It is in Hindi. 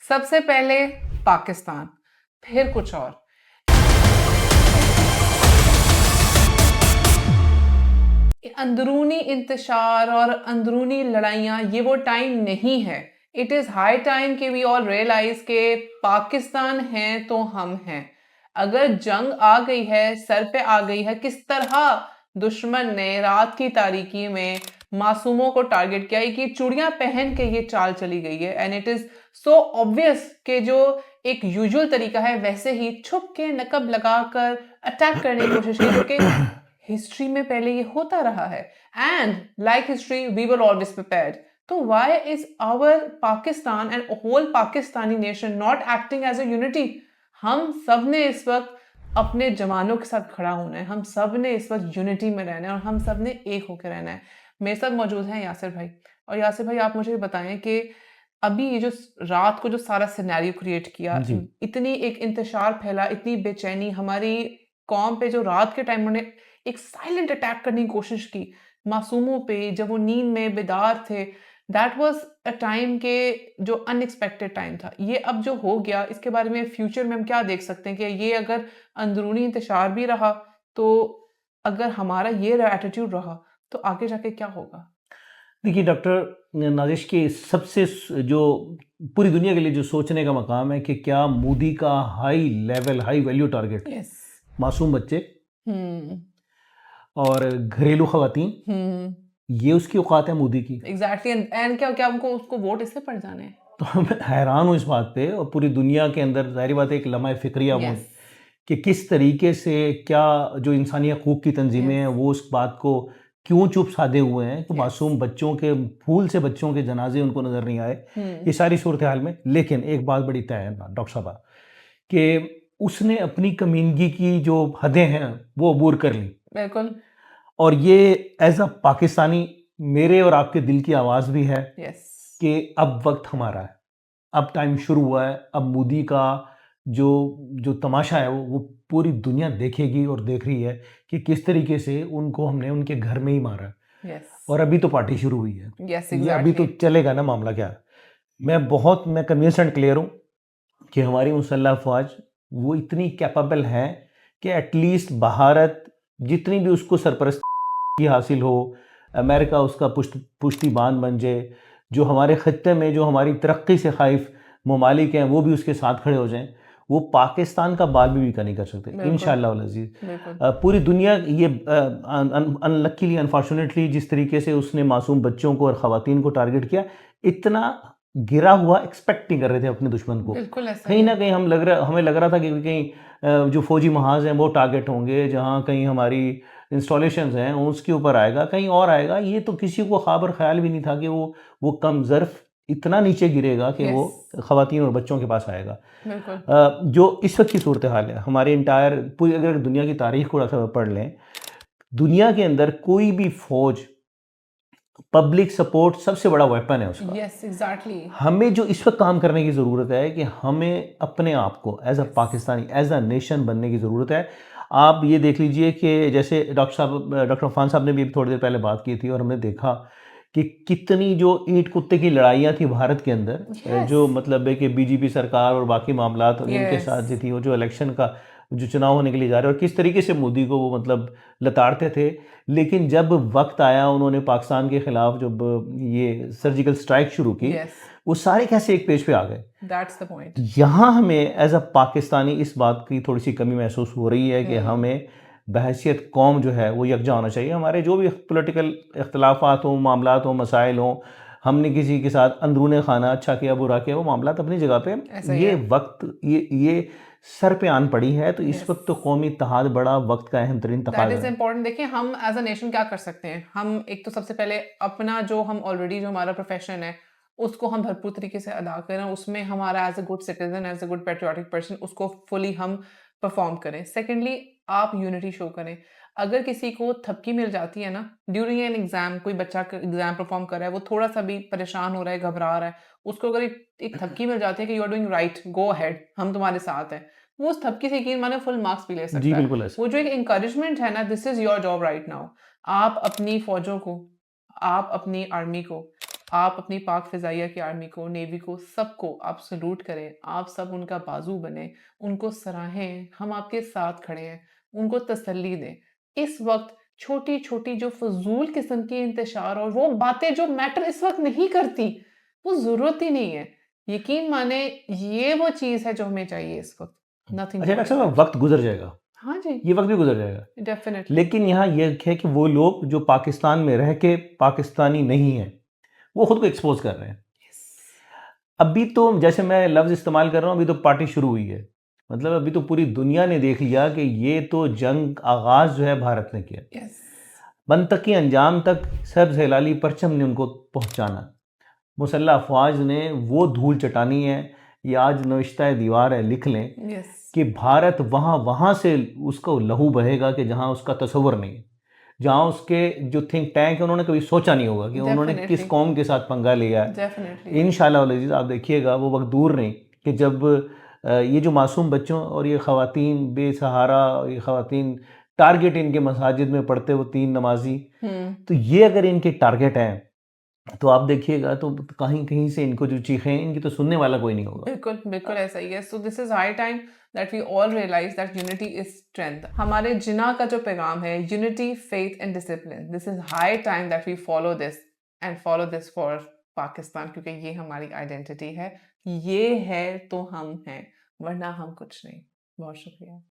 सबसे पहले पाकिस्तान, फिर कुछ और। अंदरूनी इंतशार और अंदरूनी लड़ाइयाँ ये वो टाइम नहीं है। इट इज़ हाई टाइम कि वी ऑल रियलाइज के पाकिस्तान है तो हम हैं। अगर जंग आ गई है, सर पे आ गई है, किस तरह दुश्मन ने रात की तारीकी में मासूमों को टारगेट किया, कि चूड़ियां पहन के ये चाल चली गई है। And it is so obvious कि जो एक यूजुअल तरीका है वैसे ही छुप के नकब लगाकर अटैक करने की कोशिश की, जो कि हिस्ट्री में पहले ये होता रहा है। And like history we were always prepared. तो why is our Pakistan and whole Pakistani nation not acting as a unity? हम सब ने इस वक्त अपने जवानों के साथ खड़ा होना है, हम सब ने इस वक्त यूनिटी में रहना है और हम सब ने एक होकर रहना है। मेरे साथ मौजूद हैं यासिर भाई। और यासिर भाई, आप मुझे बताएं कि अभी ये जो रात को जो सारा सिनेरियो क्रिएट किया, जी इतनी एक इंतशार फैला, इतनी बेचैनी हमारी कौम पे, जो रात के टाइम उन्होंने एक साइलेंट अटैक करने की कोशिश की मासूमों पे जब वो नींद में बेदार थे। दैट वाज अ टाइम के जो अनएक्सपेक्टेड टाइम था। ये अब जो हो गया, इसके बारे में फ्यूचर में हम क्या देख सकते हैं कि ये अगर अंदरूनी इंतशार भी रहा, तो अगर हमारा ये एटीट्यूड रहा, तो आगे जाके क्या होगा? देखिए डॉक्टर नाजिश के सबसे जो पूरी दुनिया के लिए जो सोचने का मकाम है कि क्या मोदी का high level high value target yes. मासूम बच्चे हम्म। और घरेलू खवातीन, हम्म। ये उसकी औकात है मोदी की। एग्जैक्टली। एंड क्या क्या हमको उसको वोट इससे पड़ जाने हैं? तो मैं हैरान हूँ इस बात पे, और पूरी दुनिया के अंदर जाहिर बात है एक लम्हा फ़िक्रिया वो यस। कि किस तरीके से क्या जो इंसानी हकूक़ की तंजीमें हैं यस। वो उस बात को क्यों चुप साधे हुए हैं कि यस। मासूम बच्चों के फूल से बच्चों के जनाजे उनको नज़र नहीं आए, हम्म। ये सारी सूरत हाल में। लेकिन एक बात बड़ी तय है डॉक्टर साहब कि उसने अपनी कमीनगी की जो हदें हैं वो अबूर कर ली, बिल्कुल। और ये एज अ पाकिस्तानी मेरे और आपके दिल की आवाज़ भी है यस। कि अब वक्त हमारा है, अब टाइम शुरू हुआ है। अब मोदी का जो जो तमाशा है वो पूरी दुनिया देखेगी और देख रही है कि किस तरीके से उनको हमने उनके घर में ही मारा है। यस। और अभी तो पार्टी शुरू हुई है, यस। ये अभी तो एग्जैक्टली। चलेगा ना मामला क्या। मैं कन्विंस एंड क्लियर हूँ कि हमारी मुसल्लह अफवाज वो इतनी कैपेबल है कि एटलीस्ट भारत जितनी भी उसको सरपरस्ती हासिल हो, अमेरिका उसका पुश्तीबान बन जाए, जो हमारे ख़त्ते में जो हमारी तरक्की से ख़ाइफ ममालिक हैं वो भी उसके साथ खड़े हो जाएं, वो पाकिस्तान का बाल भी बीका नहीं कर सकते बिल्कुल। इंशाअल्लाह वल अज़ीज़। बिल्कुल। पूरी दुनिया ये अनलक्कीली अनफॉर्चुनेटली जिस तरीके से उसने मासूम बच्चों को और ख़वातीन को टारगेट किया, इतना गिरा हुआ एक्सपेक्ट नहीं कर रहे थे अपने दुश्मन को। बिल्कुल ऐसा ही कहीं है। ना कहीं हमें लग रहा था कि कहीं जो फ़ौजी महाज हैं वो टारगेट होंगे, जहाँ कहीं हमारी इंस्टॉलेशंस हैं उसके ऊपर आएगा, कहीं और आएगा। ये तो किसी को ख़ाबर ख़्याल भी नहीं था कि वो कम ज़र्फ़ इतना नीचे गिरेगा कि वो यस। ख़वातीन और बच्चों के पास आएगा। बिल्कुल। जो इस वक्त की सूरत हाल है हमारे इंटायर पूरी, अगर दुनिया की तारीख को थोड़ा सा पढ़ लें, दुनिया के अंदर कोई भी फ़ौज पब्लिक सपोर्ट सबसे बड़ा वेपन है उसका। यस। एग्जैक्टली। हमें जो इस वक्त काम करने की ज़रूरत है कि हमें अपने आप को as a yes. Pakistani as a nation बनने की ज़रूरत है। आप ये देख लीजिए कि जैसे डॉक्टर अफ़ान साहब ने भी थोड़ी देर पहले बात की थी, और हमने देखा कि कितनी जो ईंट कुत्ते की लड़ाइयाँ थी भारत के अंदर, यस। जो मतलब है कि बीजेपी सरकार और बाकी मामलात और इनके यस। साथ जो थी, वो जो इलेक्शन का जो चुनाव होने के लिए जा रहे हैं, और किस तरीके से मोदी को वो मतलब लताड़ते थे। लेकिन जब वक्त आया, उन्होंने पाकिस्तान के ख़िलाफ़ जब ये सर्जिकल स्ट्राइक शुरू की, यस। वो सारे कैसे एक पेज पे आ गए। That's the point. यहाँ हमें एज अ पाकिस्तानी इस बात की थोड़ी सी कमी महसूस हो रही है कि हमें बहैसियत कौम जो है वो यकजा होना चाहिए। हमारे जो भी पॉलिटिकल इख्तलाफात हों, मामलात हों, मसाइल हों, हमने किसी के साथ अंदरूने खाना अच्छा किया बुरा किया, वो मामलात अपनी जगह पे। ऐसा ही ये है। वक्त ये सर पे आन पड़ी है, तो इस यस। वक्त तो कौमी इत्तेहाद बड़ा वक्त का अहम तरीन दैट तकाजा इज है। इम्पोर्टेंट। देखिए, हम एज अ नेशन क्या कर सकते हैं। हम एक तो सबसे पहले अपना जो हम ऑलरेडी जो हमारा प्रोफेशन है उसको हम भरपूर तरीके से अदा करें, उसमें हमारा as a good citizen, as a good patriotic person उसको फुली हम परफॉर्म करें। सेकेंडली, आप यूनिटी शो करें। अगर किसी को थपकी मिल जाती है ना ड्यूरिंग एन एग्जाम, कोई बच्चा एग्जाम परफॉर्म कर रहा है, वो थोड़ा सा भी परेशान हो रहा है, घबरा रहा है, उसको अगर एक थपकी मिल जाती है कि you are doing right, go ahead, हम तुम्हारे साथ हैं, वो उस थपकी से यकीन माने फुल मार्क्स भी ले जी सकता है। बिल्कुल ऐसा। वो जो एक इंकरेजमेंट है ना, this is your job right now. आप अपनी फौजों को, आप अपनी आर्मी को आप अपनी पाक फ़िज़ाइया की आर्मी को, नेवी को, सबको आप सैल्यूट करें, आप सब उनका बाजू बने, उनको सराहें, हम आपके साथ खड़े हैं, उनको तसल्ली दें। इस वक्त छोटी-छोटी जो फ़ज़ूल किस्म की इंतशार और वो बातें जो मैटर इस वक्त नहीं करती, वो ज़रूरत ही नहीं है। यकीन माने ये वो चीज़ है जो हमें चाहिए इस वक्त, नथिंग अच्छा मोर डॉक्टर देन साहब, दैट। वक्त गुजर जाएगा, हाँ जी, ये वक्त भी गुजर जाएगा, डेफ़िनेटली। लेकिन यहाँ ये है कि वो लोग जो पाकिस्तान में रह के पाकिस्तानी नहीं है, वो खुद को एक्सपोज कर रहे हैं। यस, अभी तो जैसे मैं लफ्ज़ इस्तेमाल कर रहा हूँ, अभी तो पार्टी शुरू हुई है। मतलब अभी तो पूरी दुनिया ने देख लिया कि ये तो जंग आगाज़ जो है भारत ने किया। यस, मंतकी अंजाम तक सब्ज़ हिलाली परचम ने उनको पहुँचाना। मुसल्लह अफ़वाज ने वो धूल चटानी है, ये आज नविश्ता दीवार है, लिख लें यस, कि भारत वहाँ से उसका लहू बहेगा कि जहाँ उसका तसव्वुर नहीं है। जहाँ उसके जो थिंक टैंक है, उन्होंने कभी सोचा नहीं होगा कि उन्होंने किस डेफ़िनेटली, कौम के साथ पंगा लिया है। डेफ़िनेटली। इंशाअल्लाह वल अज़ीज़ आप देखिएगा वो वक़्त दूर नहीं कि जब ये जो मासूम बच्चों और ये ख़वातीन बेसहारा, ये ख़वातीन टारगेट इनके मसाजिद में पढ़ते वो 3 नमाज़ी, हुँ। तो ये अगर इनके टारगेट हैं, तो आप देखिएगा तो कहीं-कहीं से इनको जो चीखें हैं, इनकी तो सुनने वाला कोई नहीं होगा। बिल्कुल, बिल्कुल ऐसा ही है। So this is high time that we all realise that unity is strength. हमारे जिन्ना का जो पैगाम है, unity, faith and discipline, this is high time that we follow this and follow this for Pakistan, क्योंकि ये हमारी आइडेंटिटी है। ये है तो हम हैं, वरना हम कुछ नहीं। बहुत शुक्रिया।